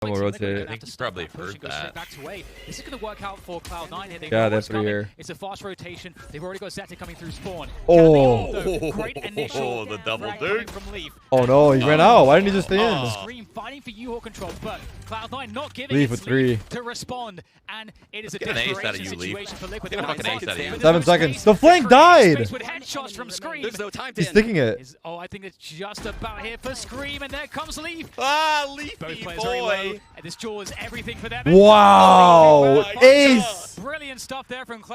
We'll rotate. I think he probably heard that. This is going to work out for Cloud9 here. Yeah, that's three here. It's a fast rotation. They've already got Zeta coming through spawn. Oh. Great initial The double frag coming dude. from Leaf. Oh no, he ran out. Why didn't he just stay in? Scream fighting for U-Haul control, but Cloud9 not giving Leaf it with 3 to respond, and it is a Get an ace out of desperation you, Leaf. situation for Liquid. Get a fucking ace out of you. 7 seconds. The flank died. With headshots from Scream. There's no time to He's sticking it. Oh, I think it's just about here for Scream, and there comes Leaf. Ah, Leafy Both players very low, boy. and this jaw is everything for them. Wow. Ace. Brilliant stuff there from Cloud9.